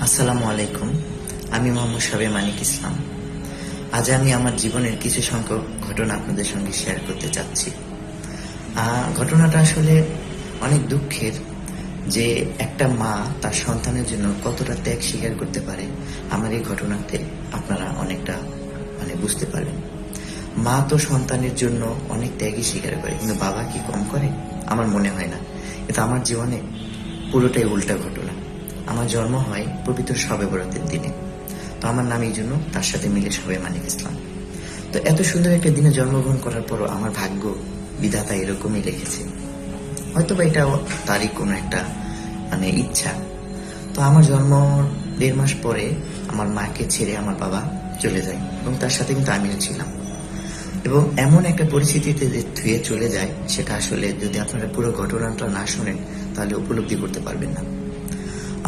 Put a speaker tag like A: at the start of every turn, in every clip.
A: আসসালামু আলাইকুম। আমি মোহাম্মদ শাবে মানিক ইসলাম। আজ আমি আমার জীবনের কিছু সংখ্যক ঘটনা আপনাদের সঙ্গে শেয়ার করতে চাচ্ছি। ঘটনাটা আসলে অনেক দুঃখের যে একটা মা তার সন্তানের জন্য কতটা ত্যাগ স্বীকার করতে পারে। আমার এই ঘটনাতে আপনারা অনেকটা বুঝতে পারবেন। মা তো সন্তানের জন্য অনেক ত্যাগই স্বীকার করে, কিন্তু বাবা কি কম করে? আমার মনে হয় না। কিন্তু আমার জীবনে পুরোটাই উল্টা ঘটনা। আমার জন্ম হয় পবিত্র শবে বরাতের দিনে। তো আমার নাম এই জন্য তার সাথে মিলে শবে মানিক ইসলাম। তো এত সুন্দর একটা দিনে জন্মগ্রহণ করার পরও আমার ভাগ্য বিধাতা এরকমই রেখেছে। হয়তো বা এটা তারই কোনো একটা ইচ্ছা। তো আমার জন্ম 1.5 মাস পরে আমার মাকে ছেড়ে আমার বাবা চলে যায়, এবং তার সাথে কিন্তু আমিও ছিলাম। এবং এমন একটা পরিস্থিতিতে যে ধুয়ে চলে যায়, সেটা আসলে যদি আপনারা পুরো ঘটনাটা না শোনেন তাহলে উপলব্ধি করতে পারবেন না।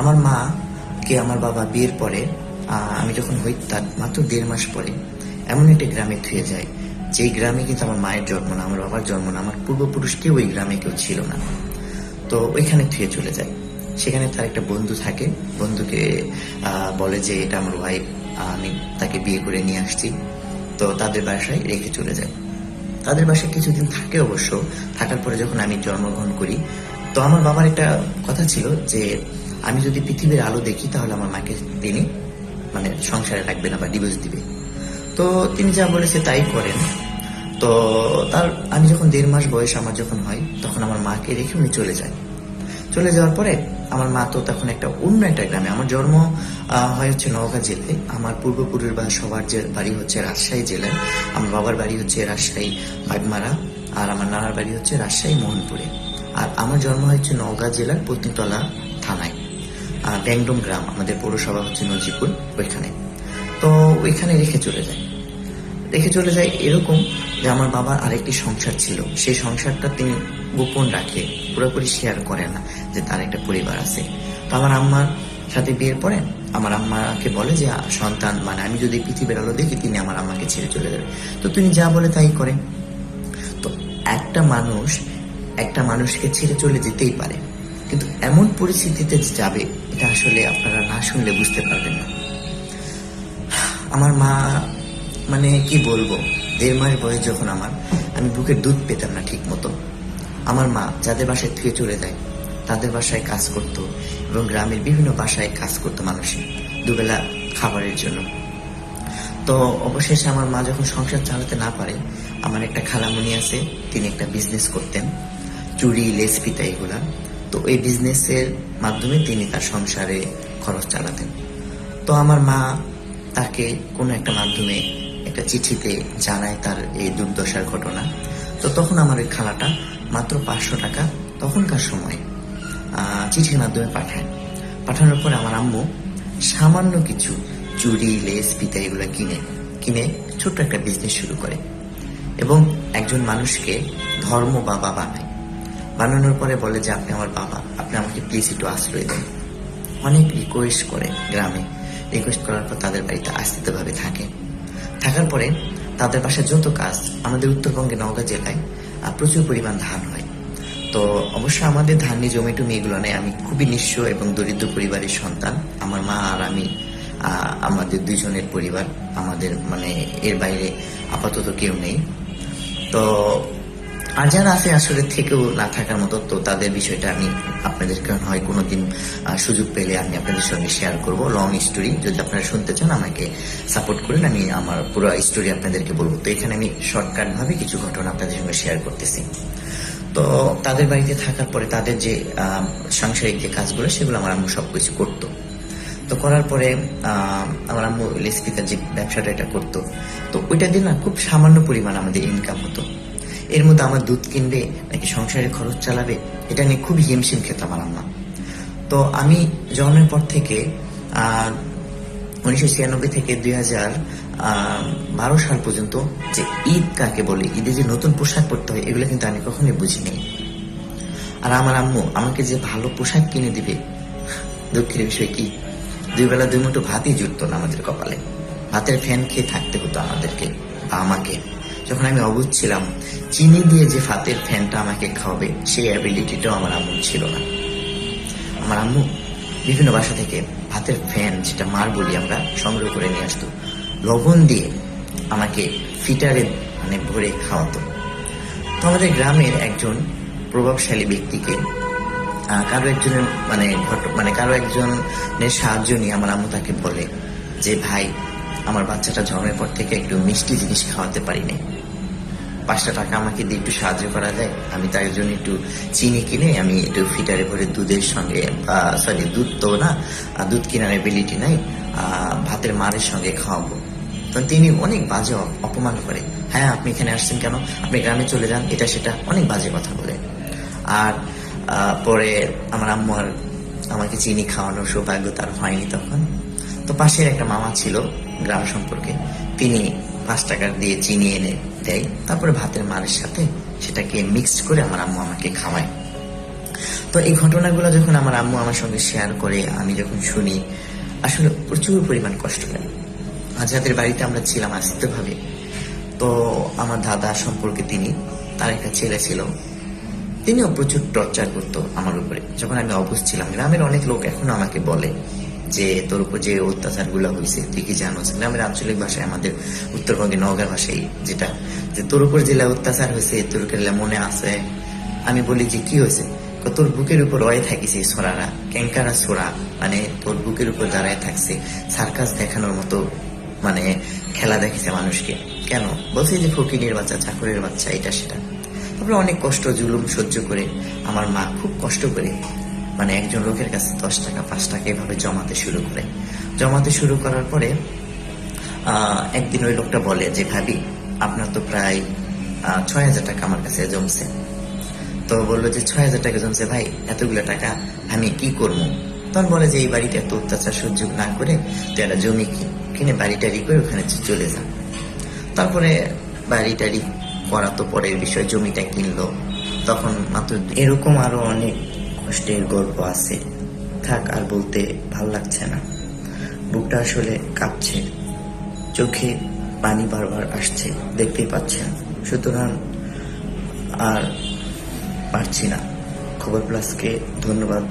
A: আমার মাকে আমার বাবা বিয়ের পরে আমি যখন হই তার মাত্র 1.5 মাস পরে এমন একটা গ্রামে থুয়ে যায়, যেই গ্রামে কিন্তু আমার মায়ের জন্ম না, আমার বাবার জন্ম না, আমার পূর্বপুরুষ কেউ ওই গ্রামে কেউ ছিল না। তো ওইখানে থুয়ে চলে যায়। সেখানে তার একটা বন্ধু থাকে, বন্ধুকে বলে যে এটা আমার ওয়াইফ, আমি তাকে বিয়ে করে নিয়ে আসছি। তো তাদের বাসায় রেখে চলে যায়। তাদের বাসায় কিছুদিন থাকে অবশ্য। থাকার পরে যখন আমি জন্মগ্রহণ করি, তো আমার বাবার একটা কথা ছিল যে আমি যদি পৃথিবীর আলো দেখি তাহলে আমার মাকে তিনি সংসারে রাখবে না বা ডিভোর্স দিবে। তো তিনি যা বলেছে তাই করেন। তো আমি যখন 1.5 মাস বয়স আমার যখন হয়, তখন আমার মাকে রেখে উনি চলে যায়। চলে যাওয়ার পরে আমার মা তো তখন অন্য একটা গ্রামে, আমার জন্ম হয় হচ্ছে নওগাঁ জেলায়। আমার পূর্বপুরুষ বা সবার যে বাড়ি হচ্ছে রাজশাহী জেলায়। আমার বাবার বাড়ি হচ্ছে রাজশাহী বাগমারা, আর আমার নানার বাড়ি হচ্ছে রাজশাহী মোহনপুরে। আর আমার জন্ম হয়েছে নওগাঁ জেলার পত্নীতলা থানায়, ব্যাংডম গ্রাম, আমাদের পৌরসভা হচ্ছে নজিপুর, ওইখানে। তো ওইখানে রেখে চলে যায় এরকম যে আমার বাবার আরেকটি সংসার ছিল, সেই সংসারটা তিনি গোপন রাখে, পুরোপুরি শেয়ার করে না যে তার একটা পরিবার আছে। তো আমার আম্মার সাথে বিয়ের পরে আমার আম্মাকে বলে যে সন্তান আমি যদি পৃথিবীর আলো দেখি, তিনি আমার আম্মাকে ছেড়ে চলে যাবে। তো তিনি যা বলে তাই করে। তো একটা মানুষকে ছেড়ে চলে যেতেই পারে, কিন্তু এমন পরিস্থিতিতে যাবে এটা আসলে আপনারা না শুনলে বুঝতে পারবেন না। আমার মা কি বলবো, 1.5 মাস বয়স যখন আমি বুকের দুধ পেতাম না ঠিক মতো। আমার মা যাদের বাসায় থেকে চলে যায় তাদের বাসায় কাজ করতো, এবং গ্রামের বিভিন্ন বাসায় কাজ করতো মানুষের দুবেলা খাবারের জন্য। তো অবশেষে আমার মা যখন সংসার চালাতে না পারে, আমার একটা খালামণি আছে, তিনি একটা বিজনেস করতেন, চুড়ি, লেস, ফিতা এগুলা। তো এই বিজনেসের মাধ্যমে তিনি তার সংসারে খরচ চালাতেন। তো আমার মা তাকে কোনো একটা মাধ্যমে একটা চিঠিতে জানায় তার এই দুর্দশার ঘটনা। তো তখন আমার ওই খালাটা মাত্র 500 টাকা তখনকার সময় চিঠির মাধ্যমে পাঠানোর পরে আমার আম্মু সামান্য কিছু চুড়ি, লেস, ফিতা এগুলো কিনে ছোট্ট একটা বিজনেস শুরু করে, এবং একজন মানুষকে ধর্ম বাবা বানানোর পরে বলে যে আপনি আমার বাবা, আপনি আমাকে প্লিজ একটু আশ্রয় দেন। অনেক রিকোয়েস্ট করে, গ্রামে রিকোয়েস্ট করার পর তাদের বাড়িতে আস্তিত্বভাবে থাকার পরে তাদের বাসায় যত কাজ, আমাদের উত্তরবঙ্গে নওগাঁ জেলায় প্রচুর পরিমাণ ধান হয়। তো অবশ্য আমাদের ধানি জমি টমি এগুলো নেই। আমি খুবই নিঃস্ব এবং দরিদ্র পরিবারের সন্তান। আমার মা আর আমি, আমাদের 2 জনের পরিবার, আমাদের এর বাইরে আপাতত কেউ নেই। তো আর যারা আছে আসলে থেকেও না থাকার মতো, তো তাদের বিষয়টা আমি আপনাদেরকে হয় কোনোদিন সুযোগ পেলে আমি আপনাদের সঙ্গে শেয়ার করব। লং স্টোরি, যদি আপনারা শুনতে চান আমাকে সাপোর্ট করেন, আমি আমার পুরো স্টোরি আপনাদেরকে বলবো। তো এখানে আমি শর্টকাট ভাবে কিছু ঘটনা আপনাদের সঙ্গে শেয়ার করতেছি। তো তাদের বাড়িতে থাকার পরে তাদের যে সাংসারিক যে কাজগুলো, সেগুলো আমার আম্মু সবকিছু করতো। তো করার পরে আমার আম্মু লেসপিতার যে ব্যবসাটা এটা করতো। তো ওইটা দিয়ে খুব সামান্য পরিমাণ আমাদের ইনকাম হতো। এর মধ্যে আমার দুধ কিনবে নাকি সংসারের খরচ চালাবে, এটা নিয়ে খুব হিমশিম খেত আমার আম্মা। তো আমি জন্মের পর থেকে 1996 থেকে 2012 সাল পর্যন্ত যে ঈদ কাকে বলে, ঈদে যে নতুন পোশাক পরতে হয়, এগুলো কিন্তু আমি কখনোই বুঝিনি। আর আমার আম্মু আমাকে যে ভালো পোশাক কিনে দিবে, দুঃখের বিষয় কি, 2 বেলা 2 মুঠো ভাতই জুটতো না আমাদের কপালে। ভাতের ফ্যান খেয়ে থাকতে হতো আমাদেরকে বা আমাকে। যখন আমি অবুঝ ছিলাম, চিনি দিয়ে যে ভাতের ফ্যানটা আমাকে খাওয়াবে, সেই অ্যাবিলিটিটাও আমার আম্মু ছিল না। আমার আম্মু বিভিন্ন বাসা থেকে ভাতের ফ্যান, যেটা মার বলি আমরা, সংগ্রহ করে নিয়ে আসতো, লবণ দিয়ে আমাকে ফিটারে মানে ভরে খাওয়াতো। তো আমাদের গ্রামের একজন প্রভাবশালী ব্যক্তিকে কারো একজনের সাহায্য নিয়ে আমার আম্মু তাকে বলে যে, ভাই, আমার বাচ্চাটা জন্মের পর থেকে একটু মিষ্টি জিনিস খাওয়াতে পারিনি, 5টা টাকা আমাকে দিয়ে একটু সাহায্য করা যায়? আমি তার জন্য একটু চিনি কিনে আমি একটু ফিটারে ভরে দুধের সঙ্গে, দুধ তো না, দুধ কেনার এবিলিটি নাই, ভাতের মারের সঙ্গে খাওয়াবো। তো তিনি অনেক বাজে অপমান করে, হ্যাঁ আপনি এখানে আসছেন কেন, আপনি গ্রামে চলে যান, এটা সেটা অনেক বাজে কথা বলে। আর পরে আমার আম্মু আর আমাকে চিনি খাওয়ানোর সৌভাগ্য তার হয়নি তখন। তো পাশের একটা মামা ছিল গ্রাম সম্পর্কে, তিনি 5 টাকা দিয়ে চিনি এনে দেয়, তারপরে ভাতের মারের সাথে সেটাকে মিক্সড করে আমার আম্মু আমাকে খাওয়ায়। তো এই ঘটনাগুলো যখন আমার আম্মু আমার সঙ্গে শেয়ার করে, আমি যখন শুনি, আসলে প্রচুর পরিমাণ কষ্ট লাগে। যাদের বাড়িতে আমরা ছিলাম আস্তিকভাবে, তো আমার দাদা সম্পর্কে তার একটা ছেলে ছিল, তিনিও প্রচুর টর্চার করতো আমার উপরে যখন আমি অবুঝ ছিলাম। গ্রামের অনেক লোক এখনো আমাকে বলে যে, তোর উপর যে অত্যাচার গুলা হয়েছে তুই কি জানোস? গ্রামের আঞ্চলিক ভাষায়, আমাদের উত্তরবঙ্গে নওগাঁর ভাষায় যেটা, যে তোর উপর যে অত্যাচার হয়েছে তোর মনে আছে? আমি বলি যে কি হয়েছে? তোর বুকের উপর রয়ে থাকিছে ছোড়ারা, ক্যাঙ্কারা ছোড়া, মানে তোর বুকের উপর দাঁড়ায় থাকছে, সার্কাস দেখানোর মতো মানে খেলা দেখেছে মানুষকে। কেন? বলছে যে ফকিরের বাচ্চা, চাকরের বাচ্চা, এটা সেটা। তারপরে অনেক কষ্ট জুলুম সহ্য করে আমার মা খুব কষ্ট করে মানে একজন লোকের কাছে 10 টাকা 5 টাকা এভাবে জমাতে শুরু করার পরে একদিন ওই লোকটা বলে যে, ভাবি, আপনার তো প্রায় 6,000 টাকা আমার কাছে জমছে। তো বললো যে 6,000 টাকা জমছে, ভাই এতগুলো টাকা আমি কি করবো? তখন বলে যে, এই বাড়িটা এত অত্যাচার সহ্য না করে তুই একটা জমি কিনে বাড়িটারি করে ওখানে চলে যা। তারপরে বাড়িটারি করা তো পরের বিষয়, জমিটা কিনলো তখন মাত্র। এরকম আরো অনেক কষ্টের গল্প আছে, থাক আর বলতে ভাল লাগছে না, বুকটা আসলে কাঁপছে, চোখে পানি বারবার আসছে, দেখতেই পাচ্ছেন। সুতরাং আর পারছি না। খবর প্লাসকে ধন্যবাদ।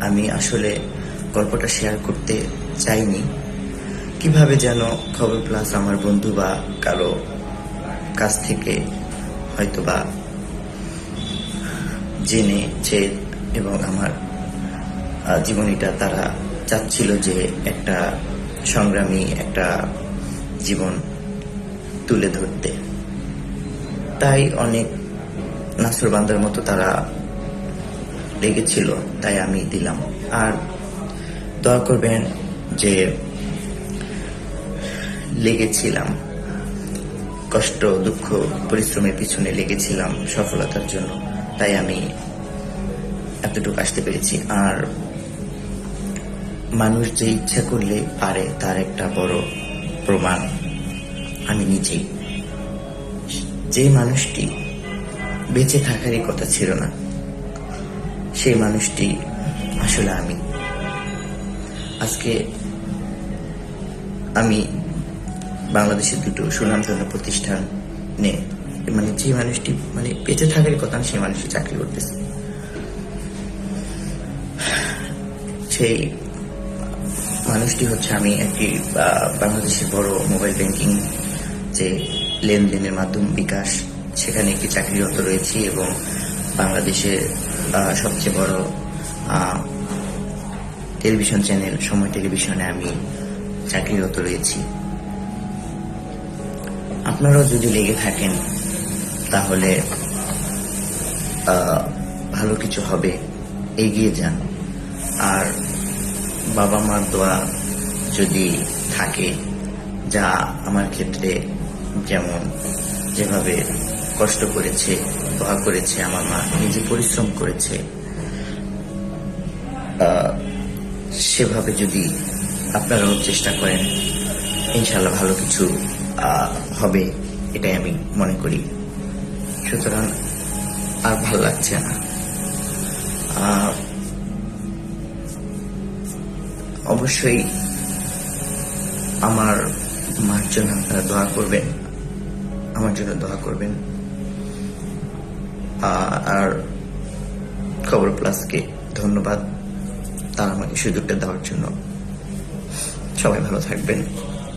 A: আমি আসলে গল্পটা শেয়ার করতে চাইনি, কিভাবে যেন খবর প্লাস আমার বন্ধু বা কারো কাছ থেকে হয়তোবা জেনেছে এবং আমার জীবনীটা তারা চাচ্ছিল যে একটা সংগ্রামী একটা জীবন তুলে ধরতে, তাই অনেক নাসরবান্দার মতো তারা লেগেছিল, তাই আমি দিলাম। আর দোয়া করবেন যে লেগেছিলাম, কষ্ট দুঃখ পরিশ্রমের পিছনে লেগেছিলাম সফলতার জন্য, তাই আমি এতটুকু আসতে পেরেছি। আর মানুষ যে ইচ্ছা করলে পারে, তার একটা বড় প্রমাণ আমি নিজেই। যে মানুষটি বেঁচে থাকারই কথা ছিল না, সেই মানুষটি আসলে আমি। আজকে আমি বাংলাদেশের 2টো সুনামধন্য প্রতিষ্ঠানে মানে যে মানুষটি মানে বেঁচে থাকারই কথা না, সেই মানুষটি চাকরি করতেছে। সেই মানুষটি হচ্ছে আমি। একটি বাংলাদেশের বড় মোবাইল ব্যাংকিং যে লেনদেনের মাধ্যম বিকাশ, সেখানে একটি চাকরিরত রয়েছি এবং বাংলাদেশের সবচেয়ে বড় টেলিভিশন চ্যানেল সময় টেলিভিশনে আমি চাকরিরত রয়েছি। আপনারাও যদি লেগে থাকেন তাহলে ভালো কিছু হবে, এগিয়ে যান। আর বাবা মার দোয়া যদি থাকে, যা আমার ক্ষেত্রে যেভাবে কষ্ট করেছে, দোয়া করেছে, আমার মা নিজে পরিশ্রম করেছে, সেভাবে যদি আপনারাও চেষ্টা করেন, ইনশাল্লাহ ভালো কিছু হবে, এটাই আমি মনে করি। সুতরাং আর ভালো লাগছে না। অবশ্যই আমার মার জন্য আপনারা দোয়া করবেন, আমার জন্য দোয়া করবেন। আর খবর প্লাসকে ধন্যবাদ। তারা আমাকে সুযোগটা দেওয়ার জন্য। সবাই ভালো থাকবেন।